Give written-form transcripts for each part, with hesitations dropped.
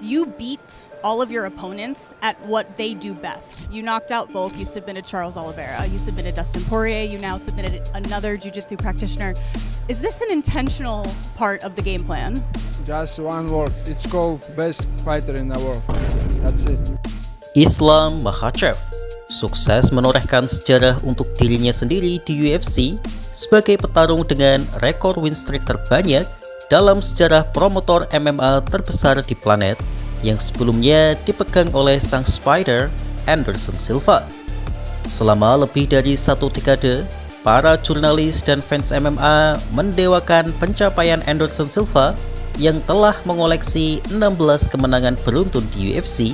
You beat all of your opponents at what they do best. You knocked out Volk, you submitted Charles Oliveira, you submitted Dustin Poirier, you now submitted another jiu-jitsu practitioner. Is this an intentional part of the game plan? Just one word. It's called best fighter in the world. That's it. Islam Makhachev sukses menorehkan sejarah untuk dirinya sendiri di UFC sebagai petarung dengan rekor win streak terbanyak dalam sejarah promotor MMA terbesar di planet yang sebelumnya dipegang oleh sang Spider, Anderson Silva. Selama lebih dari 1 dekade, para jurnalis dan fans MMA mendewakan pencapaian Anderson Silva yang telah mengoleksi 16 kemenangan beruntun di UFC,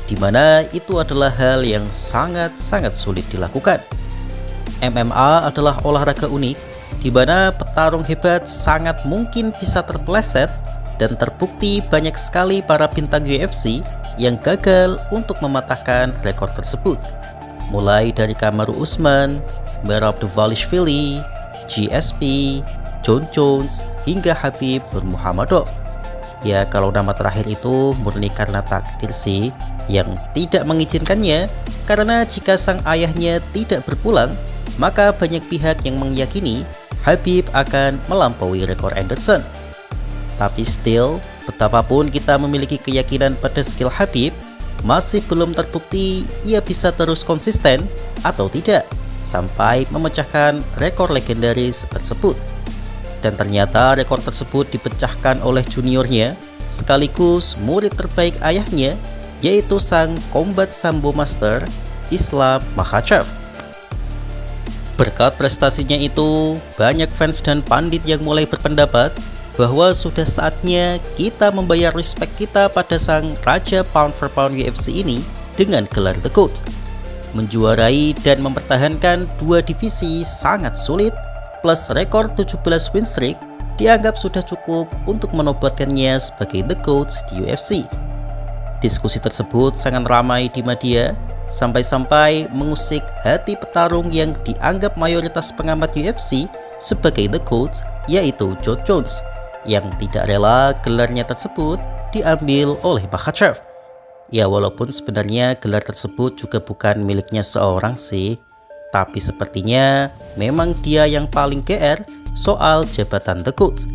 di mana itu adalah hal yang sangat sulit dilakukan. MMA adalah olahraga unik di mana petarung hebat sangat mungkin bisa terpeleset, dan terbukti banyak sekali para bintang UFC yang gagal untuk mematahkan rekor tersebut. Mulai dari Kamaru Usman, Merab Dvalishvili, GSP, Jon Jones, hingga Khabib Nurmagomedov. Ya, kalau nama terakhir itu murni karena takdir sih yang tidak mengizinkannya, karena jika sang ayahnya tidak berpulang, maka banyak pihak yang meyakini Khabib akan melampaui rekor Anderson. Tapi still, betapapun kita memiliki keyakinan pada skill Khabib, masih belum terbukti ia bisa terus konsisten atau tidak sampai memecahkan rekor legendaris tersebut. Dan ternyata rekor tersebut dipecahkan oleh juniornya, sekaligus murid terbaik ayahnya, yaitu sang Combat Sambo Master, Islam Makhachev. Berkat prestasinya itu, banyak fans dan pandit yang mulai berpendapat bahwa sudah saatnya kita membayar respect kita pada sang raja pound for pound UFC ini dengan gelar The GOAT. Menjuarai dan mempertahankan 2 divisi sangat sulit, plus rekor 17 win streak dianggap sudah cukup untuk menobatkannya sebagai The GOAT di UFC. Diskusi tersebut sangat ramai di media, sampai-sampai mengusik hati petarung yang dianggap mayoritas pengamat UFC sebagai The GOAT, yaitu Jon Jones, yang tidak rela gelarnya tersebut diambil oleh Makhachev. Ya, walaupun sebenarnya gelar tersebut juga bukan miliknya seorang sih, tapi sepertinya memang dia yang paling GR soal jabatan The GOAT.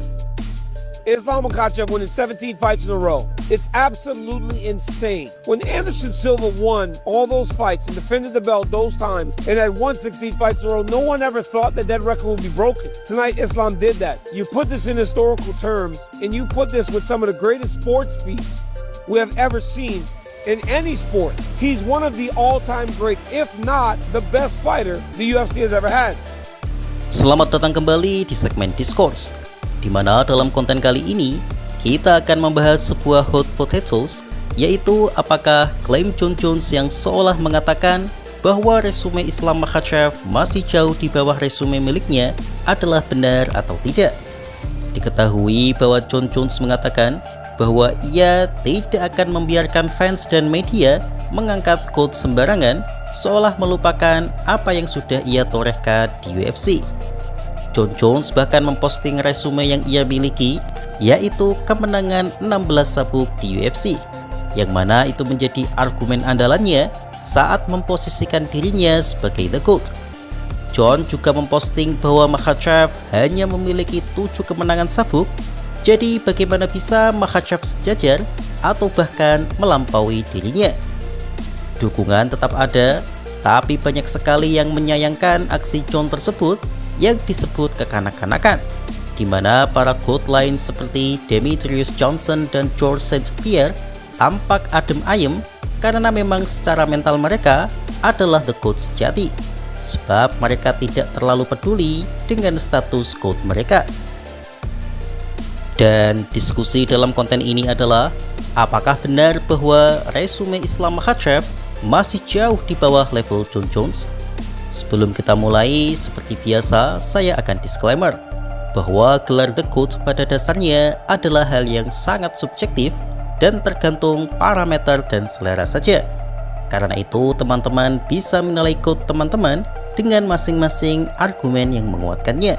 Islam Makhachev winning 17 fights in a row. It's absolutely insane. When Anderson Silva won all those fights and defended the belt those times and had won 16 fights in a row, no one ever thought that record would be broken. Tonight, Islam did that. You put this in historical terms, and you put this with some of the greatest sports feats we have ever seen in any sport. He's one of the all-time greats, if not the best fighter the UFC has ever had. Selamat datang kembali di segmen Discourse, di mana dalam konten kali ini kita akan membahas sebuah hot potatoes, yaitu apakah klaim Jon Jones yang seolah mengatakan bahwa resume Islam Makhachev masih jauh di bawah resume miliknya adalah benar atau tidak. Diketahui bahwa Jon Jones mengatakan bahwa ia tidak akan membiarkan fans dan media mengangkat quote sembarangan, seolah melupakan apa yang sudah ia torehkan di UFC. Jon Jones bahkan memposting resume yang ia miliki, yaitu kemenangan 16 sabuk di UFC, yang mana itu menjadi argumen andalannya saat memposisikan dirinya sebagai The GOAT. Jon juga memposting bahwa Makhachev hanya memiliki 7 kemenangan sabuk, jadi bagaimana bisa Makhachev sejajar atau bahkan melampaui dirinya? Dukungan tetap ada, tapi banyak sekali yang menyayangkan aksi Jon tersebut yang disebut kekanak-kanakan, di mana para GOAT lain seperti Demetrius Johnson dan George St. Pierre tampak adem ayem karena memang secara mental mereka adalah The GOAT sejati, sebab mereka tidak terlalu peduli dengan status GOAT mereka. Dan diskusi dalam konten ini adalah apakah benar bahwa resume Islam Makhachev masih jauh di bawah level Jon Jones? Sebelum kita mulai, seperti biasa, saya akan disclaimer bahwa gelar The GOAT pada dasarnya adalah hal yang sangat subjektif dan tergantung parameter dan selera saja. Karena itu, teman-teman bisa menilai GOAT teman-teman dengan masing-masing argumen yang menguatkannya.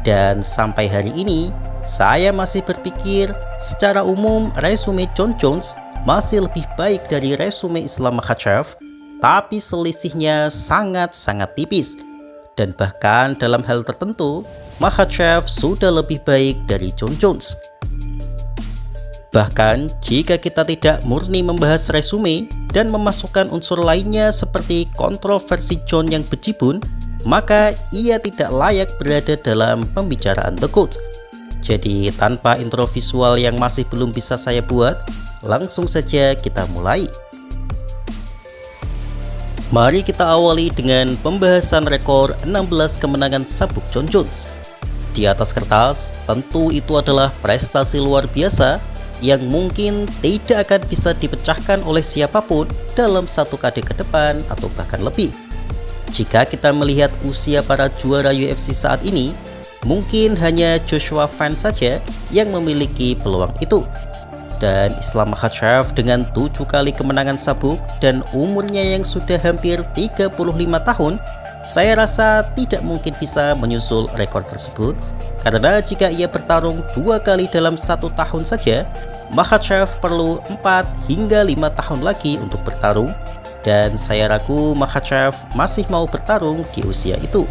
Dan sampai hari ini, saya masih berpikir secara umum resume Jon Jones masih lebih baik dari resume Islam Makhachev, tapi selisihnya sangat-sangat tipis. Dan bahkan dalam hal tertentu, Makhachev sudah lebih baik dari Jon Jones. Bahkan jika kita tidak murni membahas resume dan memasukkan unsur lainnya seperti kontroversi Jon yang bejibun, maka ia tidak layak berada dalam pembicaraan The GOAT. Jadi tanpa intro visual yang masih belum bisa saya buat, langsung saja kita mulai. Mari kita awali dengan pembahasan rekor 16 kemenangan sabuk Jon Jones. Di atas kertas, tentu itu adalah prestasi luar biasa yang mungkin tidak akan bisa dipecahkan oleh siapapun dalam 1 dekade ke depan atau bahkan lebih. Jika kita melihat usia para juara UFC saat ini, mungkin hanya Joshua Van saja yang memiliki peluang itu. Dan Islam Makhachev dengan 7 kali kemenangan sabuk dan umurnya yang sudah hampir 35 tahun, saya rasa tidak mungkin bisa menyusul rekor tersebut, karena jika ia bertarung 2 kali dalam 1 tahun saja, Makhachev perlu 4 hingga 5 tahun lagi untuk bertarung, dan saya ragu Makhachev masih mau bertarung di usia itu.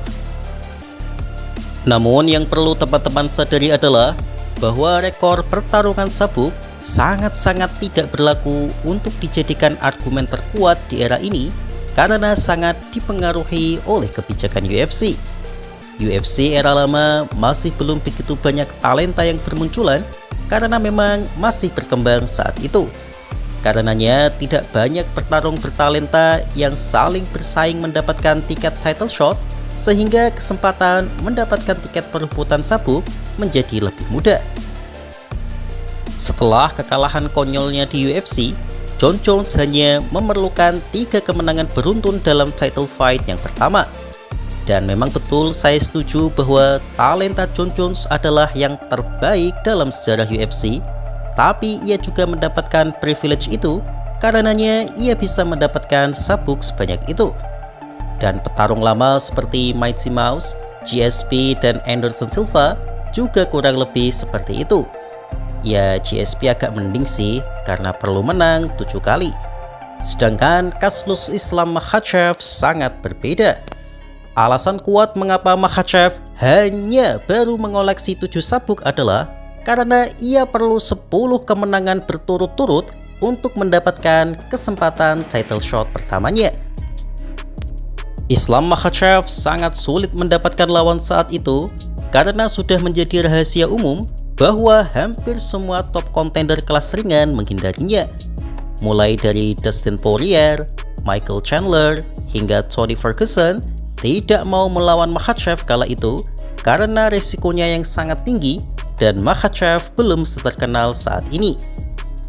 Namun yang perlu teman-teman sadari adalah bahwa rekor pertarungan sabuk sangat-sangat tidak berlaku untuk dijadikan argumen terkuat di era ini karena sangat dipengaruhi oleh kebijakan UFC. UFC era lama masih belum begitu banyak talenta yang bermunculan karena memang masih berkembang saat itu. Karenanya tidak banyak petarung bertalenta yang saling bersaing mendapatkan tiket title shot, sehingga kesempatan mendapatkan tiket perebutan sabuk menjadi lebih mudah. Setelah kekalahan konyolnya di UFC, Jon Jones hanya memerlukan 3 kemenangan beruntun dalam title fight yang pertama. Dan memang betul saya setuju bahwa talenta Jon Jones adalah yang terbaik dalam sejarah UFC, tapi ia juga mendapatkan privilege itu karenanya ia bisa mendapatkan sabuk sebanyak itu. Dan petarung lama seperti Mighty Mouse, GSP, dan Anderson Silva juga kurang lebih seperti itu. Ya, GSP agak mending sih karena perlu menang 7 kali. Sedangkan kasus Islam Makhachev sangat berbeda. Alasan kuat mengapa Makhachev hanya baru mengoleksi 7 sabuk adalah karena ia perlu 10 kemenangan berturut-turut untuk mendapatkan kesempatan title shot pertamanya. Islam Makhachev sangat sulit mendapatkan lawan saat itu karena sudah menjadi rahasia umum bahwa hampir semua top contender kelas ringan menghindarinya. Mulai dari Dustin Poirier, Michael Chandler, hingga Tony Ferguson tidak mau melawan Makhachev kala itu karena resikonya yang sangat tinggi dan Makhachev belum terkenal saat ini.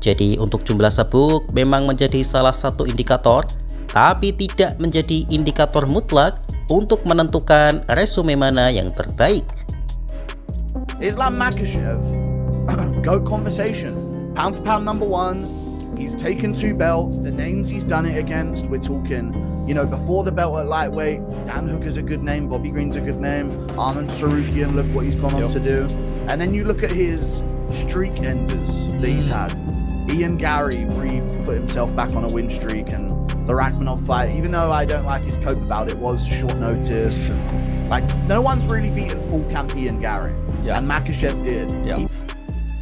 Jadi untuk jumlah sabuk memang menjadi salah satu indikator, tapi tidak menjadi indikator mutlak untuk menentukan resume mana yang terbaik. Islam Makhachev, GOAT conversation, pound for pound #1. He's taken 2 belts. The names he's done it against, we're talking, before the belt at lightweight, Dan Hooker's a good name, Bobby Green's a good name, Arman Sarukian, look what he's gone on to do. And then you look at his streak enders that he's had. Ian Gary put himself back on a win streak, and the Rachmanov fight, even though I don't like his cope about it, was short notice. No one's really beaten full camp Ian Gary, and Makhachev did.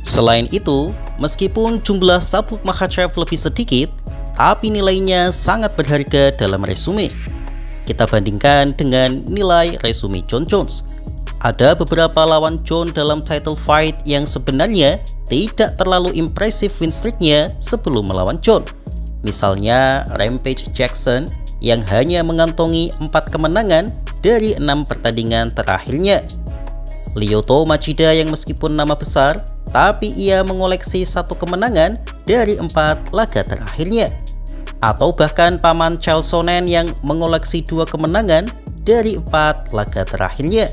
Selain itu, meskipun jumlah sabuk Makhachev lebih sedikit, tapi nilainya sangat berharga dalam resume. Kita bandingkan dengan nilai resume Jon Jones. Ada beberapa lawan Jon dalam title fight yang sebenarnya tidak terlalu impresif win streaknya sebelum melawan Jon. Misalnya Rampage Jackson yang hanya mengantongi 4 kemenangan dari 6 pertandingan terakhirnya. Lyoto Machida yang meskipun nama besar, tapi ia mengoleksi 1 kemenangan dari 4 laga terakhirnya. Atau bahkan paman Chael Sonnen yang mengoleksi 2 kemenangan dari 4 laga terakhirnya.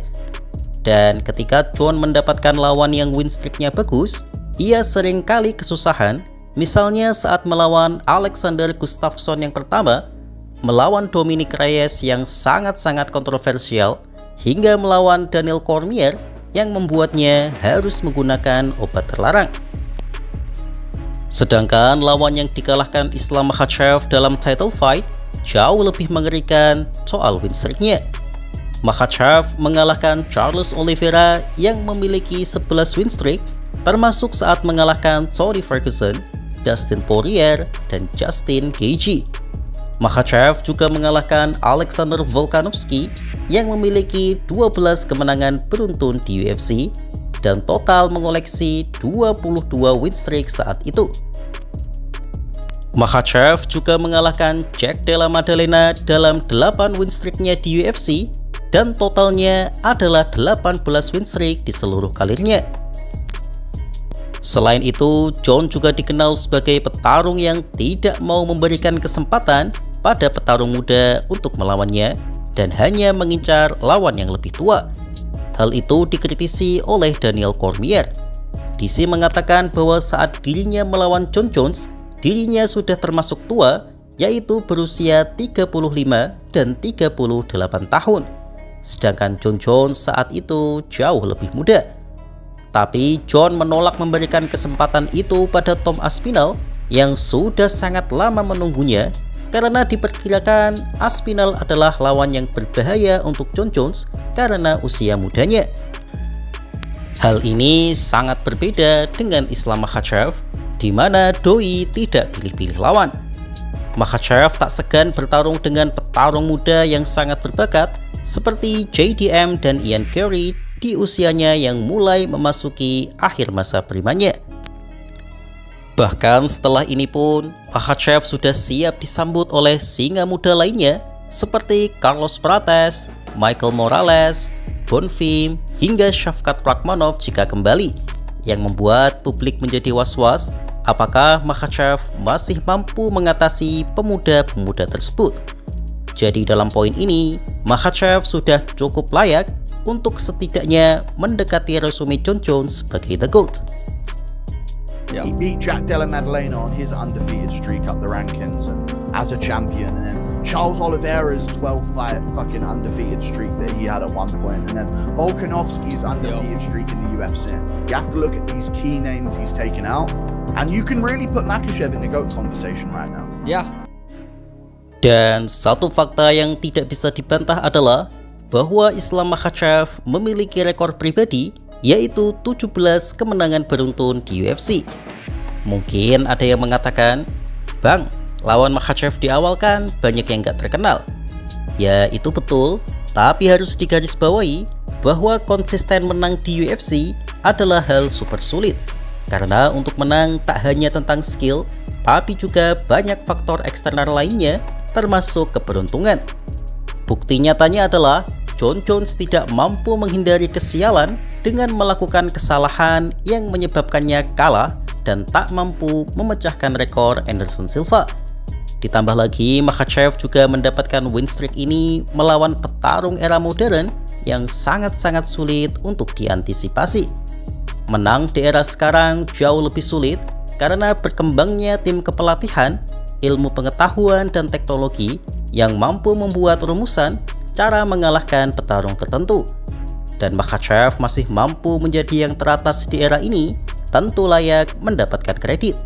Dan ketika Jon mendapatkan lawan yang win streaknya bagus, ia sering kali kesusahan, misalnya saat melawan Alexander Gustafsson yang pertama, melawan Dominic Reyes yang sangat-sangat kontroversial, hingga melawan Daniel Cormier yang membuatnya harus menggunakan obat terlarang. Sedangkan lawan yang dikalahkan Islam Makhachev dalam title fight jauh lebih mengerikan soal win streak-nya. Makhachev mengalahkan Charles Oliveira yang memiliki 11 win streak, termasuk saat mengalahkan Tony Ferguson, Dustin Poirier, dan Justin Gaethje. Makhachev juga mengalahkan Alexander Volkanovski yang memiliki 12 kemenangan beruntun di UFC dan total mengoleksi 22 win streak saat itu. Makhachev juga mengalahkan Jack Della Maddalena dalam 8 win streak-nya di UFC dan totalnya adalah 18 win streak di seluruh karirnya. Selain itu, Jon juga dikenal sebagai petarung yang tidak mau memberikan kesempatan pada petarung muda untuk melawannya dan hanya mengincar lawan yang lebih tua. Hal itu dikritisi oleh Daniel Cormier. DC mengatakan bahwa saat dirinya melawan Jon Jones, dirinya sudah termasuk tua, yaitu berusia 35 dan 38 tahun. Sedangkan Jon Jones saat itu jauh lebih muda. Tapi Jon menolak memberikan kesempatan itu pada Tom Aspinall yang sudah sangat lama menunggunya karena diperkirakan Aspinall adalah lawan yang berbahaya untuk Jon Jones karena usia mudanya. Hal ini sangat berbeda dengan Islam Makhachev, di mana doi tidak pilih-pilih lawan. Makhachev tak segan bertarung dengan petarung muda yang sangat berbakat seperti JDM dan Ian Garry di usianya yang mulai memasuki akhir masa primanya. Bahkan setelah ini pun, Makhachev sudah siap disambut oleh singa muda lainnya seperti Carlos Prates, Michael Morales, Bonfim, hingga Shavkat Rakhmonov jika kembali, yang membuat publik menjadi was-was apakah Makhachev masih mampu mengatasi pemuda-pemuda tersebut. Jadi dalam poin ini, Makhachev sudah cukup layak untuk setidaknya mendekati resume Jon Jones sebagai The GOAT. He beat Jack Della Maddalena on his undefeated streak up the rankings and as a champion, and then Charles Oliveira's 12-fight fucking undefeated streak that he had at one point, and then Volkanovski's undefeated streak in the UFC. You have to look at these key names he's taken out, and you can really put Makhachev in the GOAT conversation right now. Yeah. Dan satu fakta yang tidak bisa dibantah adalah bahwa Islam Makhachev memiliki rekor pribadi, yaitu 17 kemenangan beruntun di UFC. Mungkin ada yang mengatakan, "Bang, lawan Makhachev di awal kan banyak yang gak terkenal." Ya itu betul, tapi harus digarisbawahi bahwa konsisten menang di UFC adalah hal super sulit. Karena untuk menang tak hanya tentang skill, tapi juga banyak faktor eksternal lainnya, termasuk keberuntungan. Bukti nyatanya adalah Jon Jones tidak mampu menghindari kesialan dengan melakukan kesalahan yang menyebabkannya kalah dan tak mampu memecahkan rekor Anderson Silva. Ditambah lagi, Makhachev juga mendapatkan win streak ini melawan petarung era modern yang sangat-sangat sulit untuk diantisipasi. Menang di era sekarang jauh lebih sulit karena berkembangnya tim kepelatihan, ilmu pengetahuan dan teknologi yang mampu membuat rumusan cara mengalahkan petarung tertentu. Dan Makhachev masih mampu menjadi yang teratas di era ini, tentu layak mendapatkan kredit.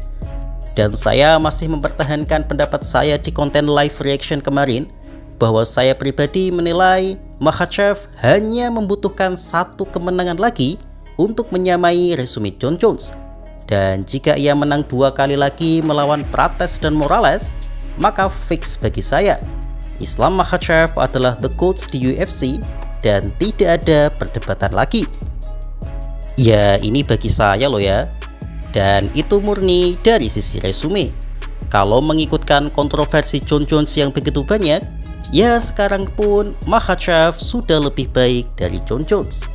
Dan saya masih mempertahankan pendapat saya di konten live reaction kemarin, bahwa saya pribadi menilai Makhachev hanya membutuhkan satu kemenangan lagi untuk menyamai resume Jon Jones. Dan jika ia menang 2 kali lagi melawan Prates dan Morales, maka fix bagi saya, Islam Makhachev adalah the GOAT di UFC dan tidak ada perdebatan lagi. Ya ini bagi saya loh ya. Dan itu murni dari sisi resume. Kalau mengikutkan kontroversi Jon Jones yang begitu banyak, ya sekarang pun Makhachev sudah lebih baik dari Jon Jones.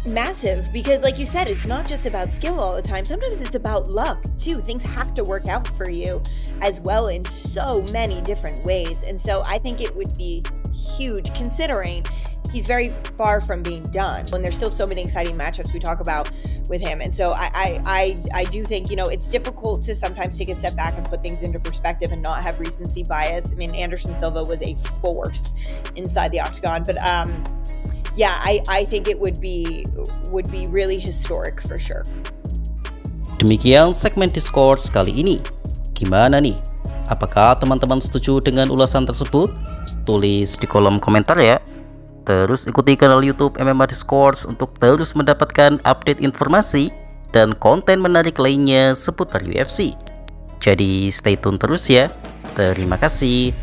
Massive, because like you said, it's not just about skill all the time. Sometimes it's about luck too. Things have to work out for you as well in so many different ways. And so I think it would be huge considering he's very far from being done when there's still so many exciting matchups we talk about with him. And so I do think, you know, it's difficult to sometimes take a step back and put things into perspective and not have recency bias. I mean, Anderson Silva was a force inside the octagon, but yeah, I think it would be really historic for sure. Demikian segmen Discourse kali ini. Gimana nih? Apakah teman-teman setuju dengan ulasan tersebut? Tulis di kolom komentar ya. Terus ikuti kanal YouTube MMA Discourse untuk terus mendapatkan update informasi dan konten menarik lainnya seputar UFC. Jadi stay tune terus ya. Terima kasih.